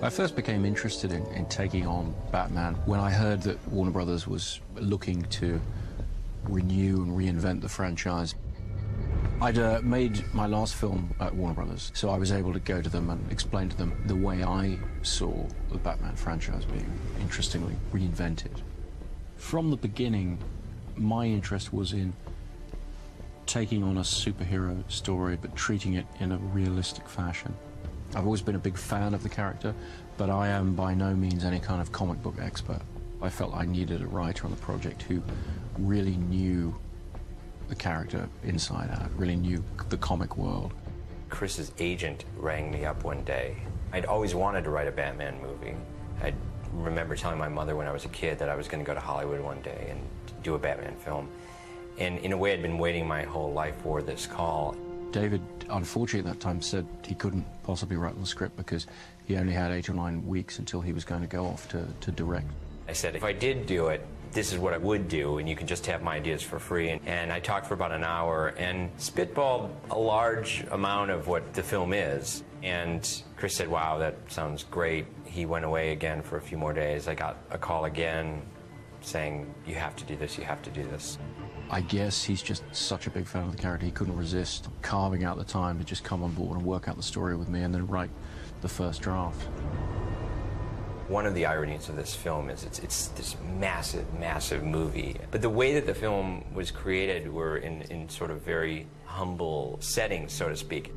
I first became interested in taking on Batman when I heard that Warner Brothers was looking to renew and reinvent the franchise. I'd made my last film at Warner Brothers, so I was able to go to them and explain to them the way I saw the Batman franchise being, interestingly, reinvented. From the beginning, my interest was in taking on a superhero story, but treating it in a realistic fashion. I've always been a big fan of the character, but I am by no means any kind of comic book expert. I felt I needed a writer on the project who really knew the character inside out, really knew the comic world. Chris's agent rang me up one day. I'd always wanted to write a Batman movie. I remember telling my mother when I was a kid that I was going to go to Hollywood one day and do a Batman film. And in a way, I'd been waiting my whole life for this call. David, unfortunately at that time, said he couldn't possibly write the script because he only had 8 or 9 weeks until he was going to go off to direct. I said, if I did do it, this is what I would do, and you can just have my ideas for free. And I talked for about an hour and spitballed a large amount of what the film is. And Chris said, wow, that sounds great. He went away again for a few more days. I got a call again saying, you have to do this, you have to do this. I guess he's just such a big fan of the character, he couldn't resist carving out the time to just come on board and work out the story with me and then write the first draft. One of the ironies of this film is it's this massive, massive movie. But the way that the film was created were in sort of very humble settings, so to speak.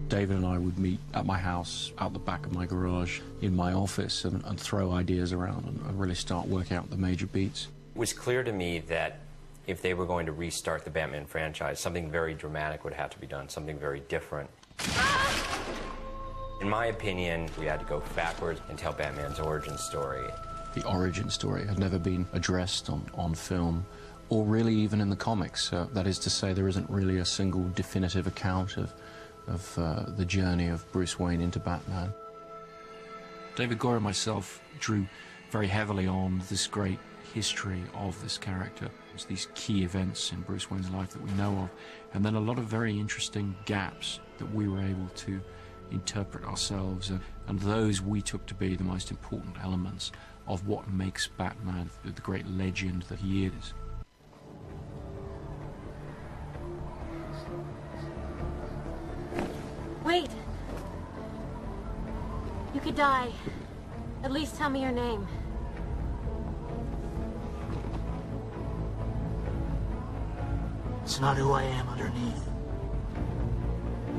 David and I would meet at my house, out the back of my garage, in my office, and throw ideas around and really start working out the major beats. It was clear to me that if they were going to restart the Batman franchise, something very dramatic would have to be done, something very different. In my opinion, we had to go backwards and tell Batman's origin story. The origin story had never been addressed on film, or really even in the comics. That is to say, there isn't really a single definitive account of the journey of Bruce Wayne into Batman. David Goyer and myself drew very heavily on this great history of this character. It's these key events in Bruce Wayne's life that we know of, and then a lot of very interesting gaps that we were able to interpret ourselves, and those we took to be the most important elements of what makes Batman the great legend that he is. Wait! You could die. At least tell me your name. It's not who I am underneath,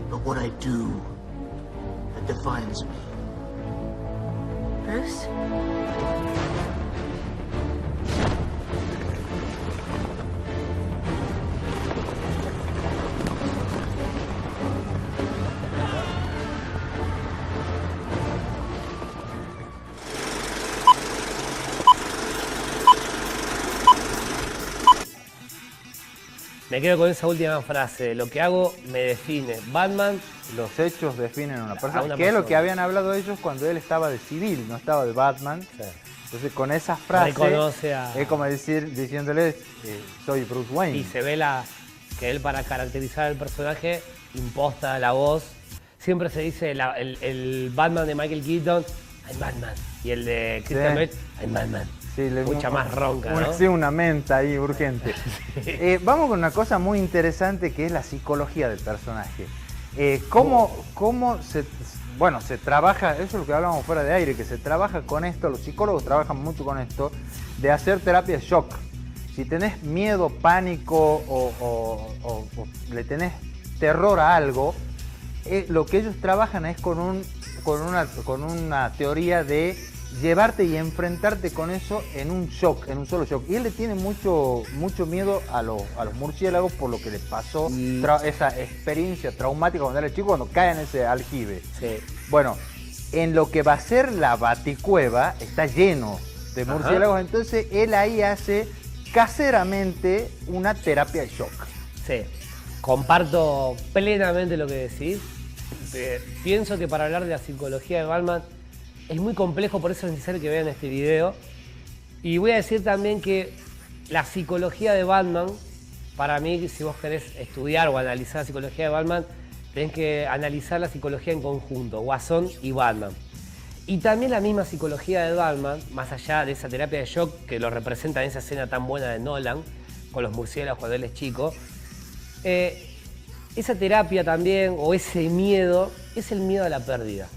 but what I do that defines me. Bruce? Me quedo con esa última frase. Lo que hago me define. Batman. Los hechos definen a una persona. A una que es lo que persona. habían hablado ellos cuando él estaba de civil, no estaba de Batman. Sí. Entonces con esas frases Reconoce a... es como diciéndoles soy Bruce Wayne. Y se ve que él, para caracterizar al personaje, imposta la voz. Siempre se dice el Batman de Michael Keaton, I'm Batman. Y el de Christian Bale, I'm Batman. Sí, mucha más ronca, ¿no? Sí, una menta ahí urgente. Vamos con una cosa muy interesante que es la psicología del personaje. ¿Cómo se trabaja, eso es lo que hablábamos fuera de aire, que se trabaja con esto, los psicólogos trabajan mucho con esto, de hacer terapia de shock. Si tenés miedo, pánico o le tenés terror a algo, lo que ellos trabajan es con una teoría de llevarte y enfrentarte con eso en un shock, en un solo shock. Y él le tiene mucho miedo a los murciélagos por lo que le pasó, esa experiencia traumática cuando era chico, cuando cae en ese aljibe. Sí. Bueno, en lo que va a ser la Baticueva está lleno de murciélagos, entonces él ahí hace caseramente una terapia de shock. Sí, comparto plenamente lo que decís. Pienso que para hablar de la psicología de Batman es muy complejo, por eso es necesario que vean este video. Y voy a decir también que la psicología de Batman, para mí, si vos querés estudiar o analizar la psicología de Batman, tenés que analizar la psicología en conjunto, Guasón y Batman. Y también la misma psicología de Batman, más allá de esa terapia de shock que lo representa en esa escena tan buena de Nolan, con los murciélagos cuando él es chico, esa terapia también, o ese miedo, es el miedo a la pérdida.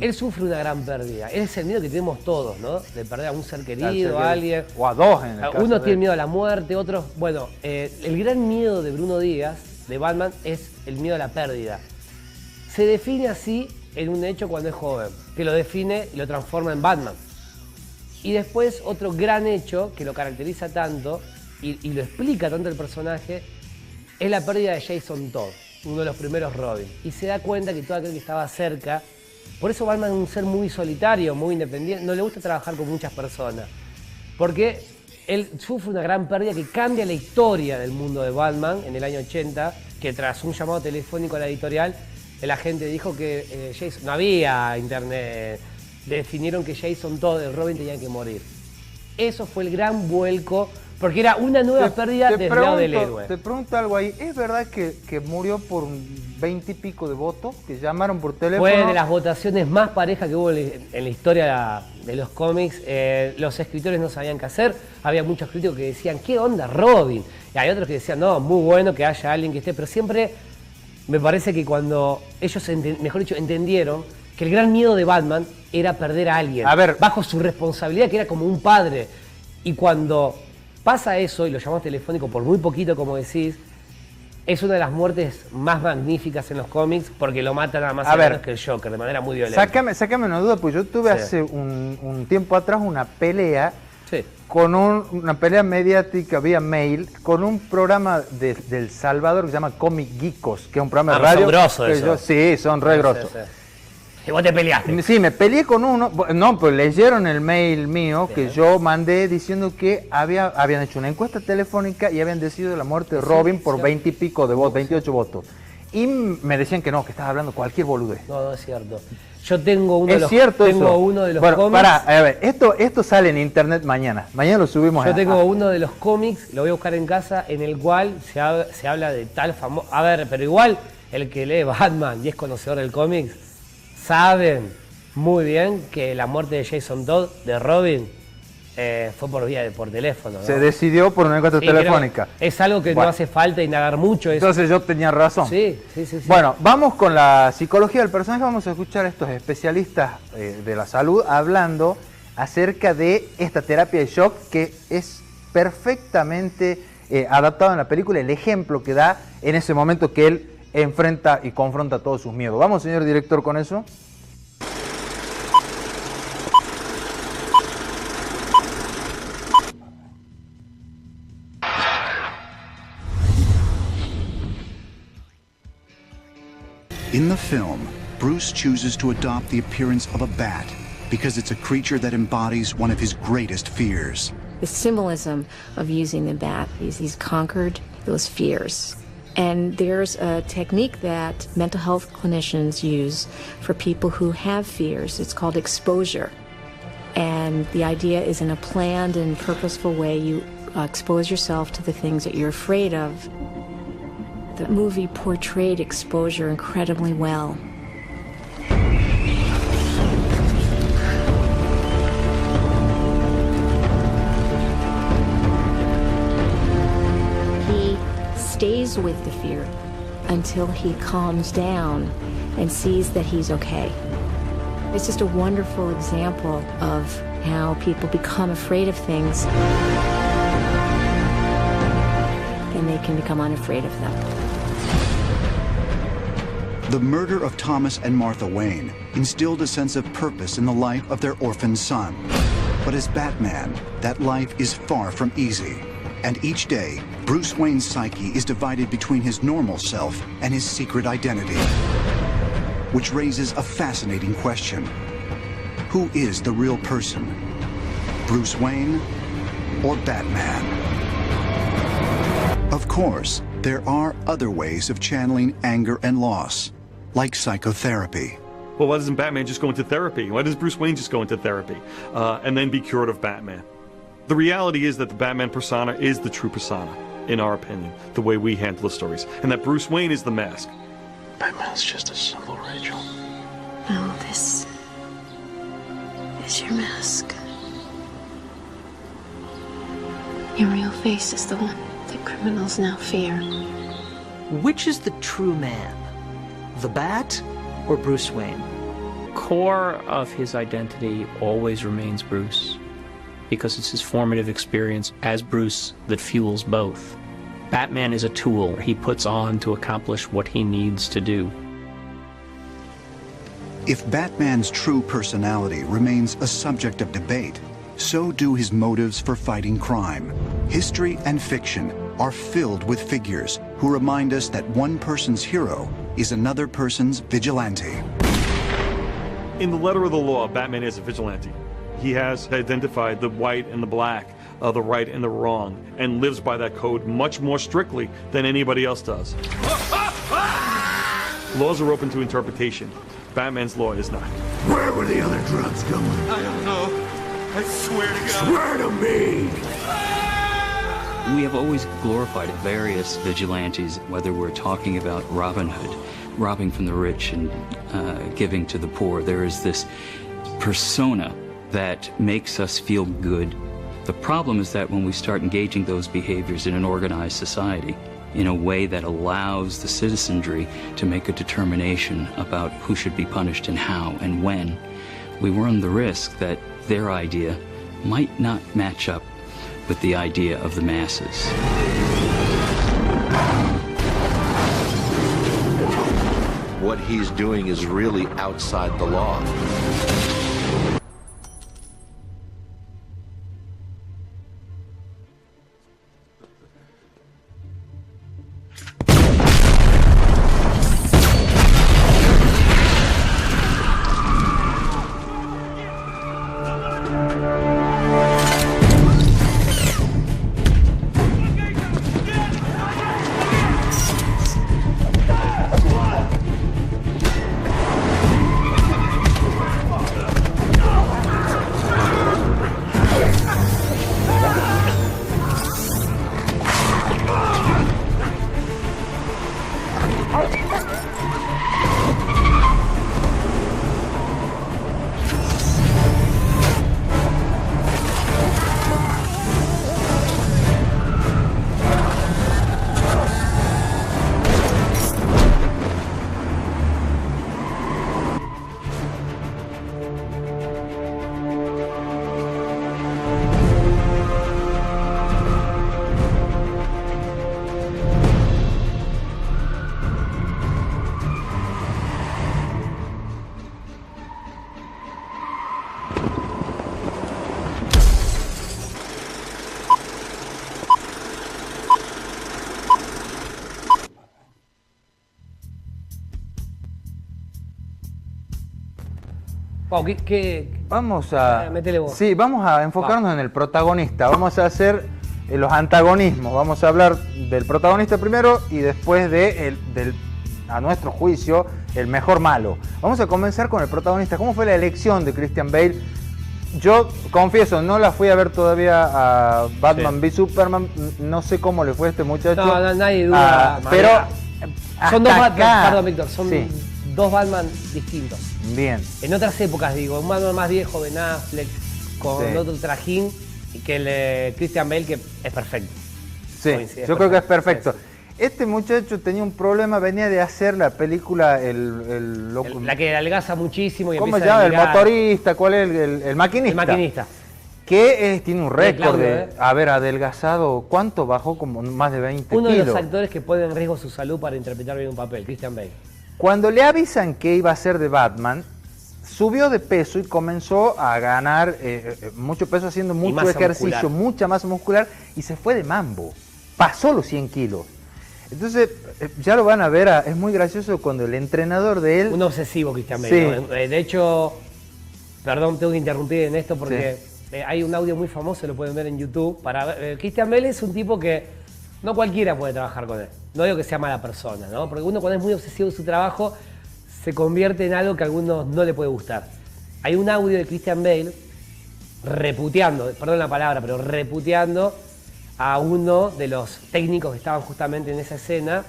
Él sufre una gran pérdida. Es el miedo que tenemos todos, ¿no? De perder a un ser querido, a alguien. O a dos, en el caso Unos de tienen miedo a la muerte, otros... Bueno, el gran miedo de Bruno Díaz, de Batman, es el miedo a la pérdida. Se define así en un hecho cuando es joven, que lo define y lo transforma en Batman. Y después otro gran hecho que lo caracteriza tanto y lo explica tanto el personaje, es la pérdida de Jason Todd, uno de los primeros Robin. Y se da cuenta que todo aquel que estaba cerca... Por eso Batman es un ser muy solitario, muy independiente, no le gusta trabajar con muchas personas. Porque él sufre una gran pérdida que cambia la historia del mundo de Batman en el año 80, que tras un llamado telefónico a la editorial, el agente dijo que Jason, no había internet, definieron que Jason Todd, el Robin, tenía que morir. Eso fue el gran vuelco, porque era una nueva pérdida desde el lado del héroe. Te pregunto algo ahí, ¿es verdad que murió por 20 y pico de votos, que llamaron por teléfono? Fue de las votaciones más parejas que hubo en la historia de los cómics. Los escritores no sabían qué hacer, había muchos críticos que decían, ¿qué onda Robin? Y hay otros que decían, no, muy bueno que haya alguien que esté, pero siempre me parece que cuando ellos, mejor dicho, entendieron que el gran miedo de Batman era perder a alguien, bajo su responsabilidad, que era como un padre. Y cuando pasa eso, y lo llamamos telefónico por muy poquito, como decís, es una de las muertes más magníficas en los cómics, porque lo mata nada más y menos que el Joker, de manera muy violenta. Sácame una duda, pues yo tuve hace un tiempo atrás una pelea, con una pelea mediática vía mail, con un programa de El Salvador que se llama Comic Geekos, que es un programa de radio. Son grosos eso. Sí, son re grosos. ¿Y vos te peleaste? Sí, me peleé con uno. No, pues leyeron el mail mío que yo mandé diciendo que habían hecho una encuesta telefónica y habían decidido la muerte de Robin por 20 y pico de votos, 28 votos. Y me decían que no, que estaba hablando cualquier boludez. No, no es cierto. Yo tengo uno de los bueno, cómics. Pará, a ver, esto sale en internet mañana. Mañana lo subimos. Yo tengo uno de los cómics, lo voy a buscar en casa, en el cual se habla de tal famoso... A ver, pero igual el que lee Batman y es conocedor del cómic, saben muy bien que la muerte de Jason Todd, de Robin, fue por teléfono, ¿no? Se decidió por una encuesta telefónica. Es algo que no hace falta indagar mucho. Entonces yo tenía razón. Sí. Bueno, vamos con la psicología del personaje. Vamos a escuchar a estos especialistas de la salud hablando acerca de esta terapia de shock que es perfectamente adaptado en la película. El ejemplo que da en ese momento que él enfrenta y confronta todos sus miedos. Vamos, señor director, con eso. In the film, Bruce chooses to adopt the appearance of a bat because it's a creature that embodies one of his greatest fears. The symbolism of using the bat is he's conquered those fears. And there's a technique that mental health clinicians use for people who have fears. It's called exposure. And the idea is in a planned and purposeful way, you expose yourself to the things that you're afraid of. The movie portrayed exposure incredibly well. He stays with the fear until he calms down and sees that he's okay. It's just a wonderful example of how people become afraid of things and they can become unafraid of them. The murder of Thomas and Martha Wayne instilled a sense of purpose in the life of their orphaned son. But as Batman, that life is far from easy. And each day, Bruce Wayne's psyche is divided between his normal self and his secret identity. Which raises a fascinating question. Who is the real person? Bruce Wayne or Batman? Of course, there are other ways of channeling anger and loss, like psychotherapy. Well, why doesn't Batman just go into therapy? Why does Bruce Wayne just go into therapy and then be cured of Batman? The reality is that the Batman persona is the true persona, in our opinion, the way we handle the stories, and that Bruce Wayne is the mask. Batman's just a symbol, Rachel. No, this is your mask. Your real face is the one that criminals now fear. Which is the true man? The Bat or Bruce Wayne? Core of his identity always remains Bruce, because it's his formative experience as Bruce that fuels both. Batman is a tool he puts on to accomplish what he needs to do. If Batman's true personality remains a subject of debate, so do his motives for fighting crime. History and fiction are filled with figures who remind us that one person's hero is another person's vigilante. In the letter of the law, Batman is a vigilante. He has identified the white and the black, the right and the wrong, and lives by that code much more strictly than anybody else does. Laws are open to interpretation. Batman's law is not. Where were the other drugs going? I don't know. I swear to God. Swear to me! We have always glorified various vigilantes, whether we're talking about Robin Hood, robbing from the rich and giving to the poor. There is this persona that makes us feel good. The problem is that when we start engaging those behaviors in an organized society, in a way that allows the citizenry to make a determination about who should be punished and how and when, we run the risk that their idea might not match up with the idea of the masses. What he's doing is really outside the law. Wow, Vamos a... Métele vos. Sí, vamos a enfocarnos en el protagonista. Vamos a hacer los antagonismos. Vamos a hablar del protagonista primero y después a nuestro juicio, el mejor malo. Vamos a comenzar con el protagonista. ¿Cómo fue la elección de Christian Bale? Yo confieso, no la fui a ver todavía a Batman v Superman. No sé cómo le fue a este muchacho. No, nadie duda. Pero son dos Batman, perdón, Víctor, son sí. Dos Batman distintos. Bien. En otras épocas, digo, un Batman más viejo, Ben Affleck, con otro trajín, y que el de Christian Bale, que es perfecto. Sí, yo creo que es perfecto. Este muchacho tenía un problema, venía de hacer la película la que adelgaza muchísimo y ¿cómo se empieza llama? a El delirar. motorista, ¿cuál es? El maquinista. El maquinista. Que tiene un récord Claudio, de haber adelgazado, ¿cuánto bajó? Como más de 20 Uno kilos. de los actores que pone en riesgo su salud para interpretar bien un papel, Christian Bale. Cuando le avisan que iba a ser de Batman, subió de peso y comenzó a ganar mucho peso haciendo mucho ejercicio, muscular. Mucha masa muscular, y se fue de mambo. Pasó los 100 kilos. Entonces, ya lo van a ver, es muy gracioso cuando el entrenador de él... Un obsesivo, Christian Bale. Sí. ¿No? De hecho, perdón, tengo que interrumpir en esto porque hay un audio muy famoso, lo pueden ver en YouTube. Christian Bale es un tipo que no cualquiera puede trabajar con él. No digo que sea mala persona, ¿no? Porque uno cuando es muy obsesivo de su trabajo se convierte en algo que a algunos no le puede gustar. Hay un audio de Christian Bale reputeando, perdón la palabra, pero reputeando a uno de los técnicos que estaban justamente en esa escena,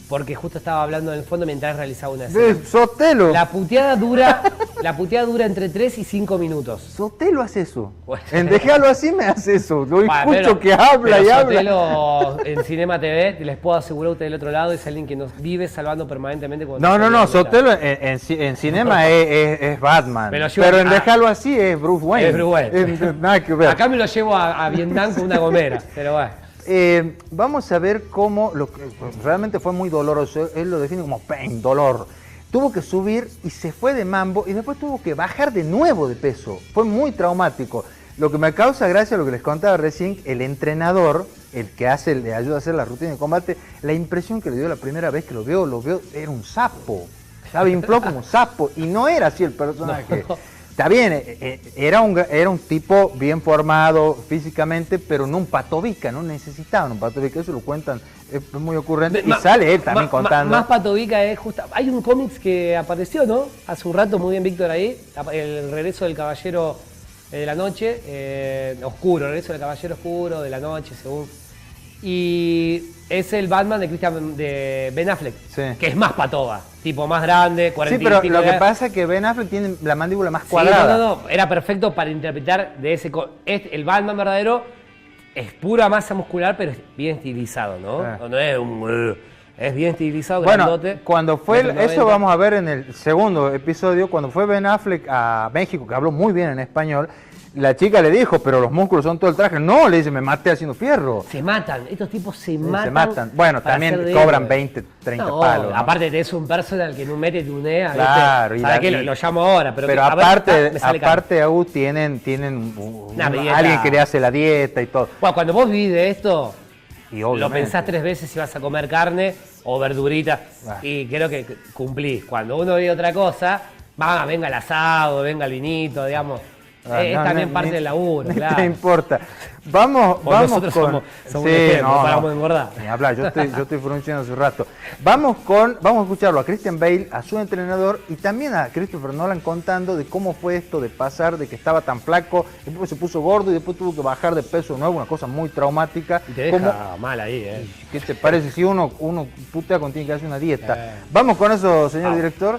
porque justo estaba hablando en el fondo mientras realizaba una escena. ¡Sotelo! La puteada dura La puteada dura entre 3 y 5 minutos. Sotelo hace eso. En Déjalo Así me hace eso. Lo escucho pero, que habla pero y Sotelo en Cinema TV, les puedo asegurar a ustedes del otro lado, es alguien que nos vive salvando permanentemente. No, Sotelo en Cinema es Batman. Pero en Déjalo Así es Bruce Wayne. Es Bruce Wayne. Nada que ver. Acá me lo llevo a Vietnam con una gomera, pero bueno. Vamos a ver cómo realmente fue muy doloroso. Él lo define como pain, dolor. Tuvo que subir y se fue de mambo y después tuvo que bajar de nuevo de peso. Fue muy traumático. Lo que me causa gracia, lo que les contaba recién, el entrenador, el que le ayuda a hacer la rutina de combate, la impresión que le dio la primera vez que lo veo, era un sapo. Estaba inflado como un sapo y no era así el personaje. No. Está bien, era un tipo bien formado físicamente, pero no un patovica, no necesitaban un patovica, eso lo cuentan, es muy ocurrente, y sale él también contando. Más patovica es justo, hay un cómics que apareció, ¿no? Hace un rato, muy bien Víctor ahí, el regreso del caballero de la noche, oscuro, el regreso del caballero oscuro, de la noche, según. Y es el Batman de Ben Affleck, sí, que es más patoba, tipo más grande, 40. Sí, pero lo que pasa es que Ben Affleck tiene la mandíbula más cuadrada. Sí, no, era perfecto para interpretar de ese... El Batman verdadero es pura masa muscular, pero es bien estilizado, ¿no? No es un... Es bien estilizado, bueno, grandote. Cuando fue, eso vamos a ver en el segundo episodio, cuando fue Ben Affleck a México, que habló muy bien en español, la chica le dijo, pero los músculos son todo el traje. No, le dice, me maté haciendo fierro. Se matan, estos tipos se matan. Se matan. Bueno, también cobran 20, 30 palos. ¿no? Aparte es un personal que en un mete tunea. Claro. ¿Sabes qué? Lo llamo ahora. Pero aparte aún tienen alguien que le hace la dieta y todo. Bueno, cuando vos vivís de esto, lo pensás 3 veces si vas a comer carne o verdurita. Y creo que cumplís. Cuando uno vive otra cosa, venga el asado, venga el vinito, digamos. Es también parte del laburo, claro. No importa. Vamos nosotros con... somos un ejemplo, paramos de engordar. Ni hablar, yo estoy frunciendo hace un rato. Vamos a escucharlo a Christian Bale, a su entrenador y también a Christopher Nolan contando de cómo fue esto de pasar de que estaba tan flaco, después se puso gordo y después tuvo que bajar de peso de nuevo, una cosa muy traumática. Y te deja mal ahí, ¿Qué te parece si uno putea con tiene que hacer una dieta? Vamos con eso, señor director.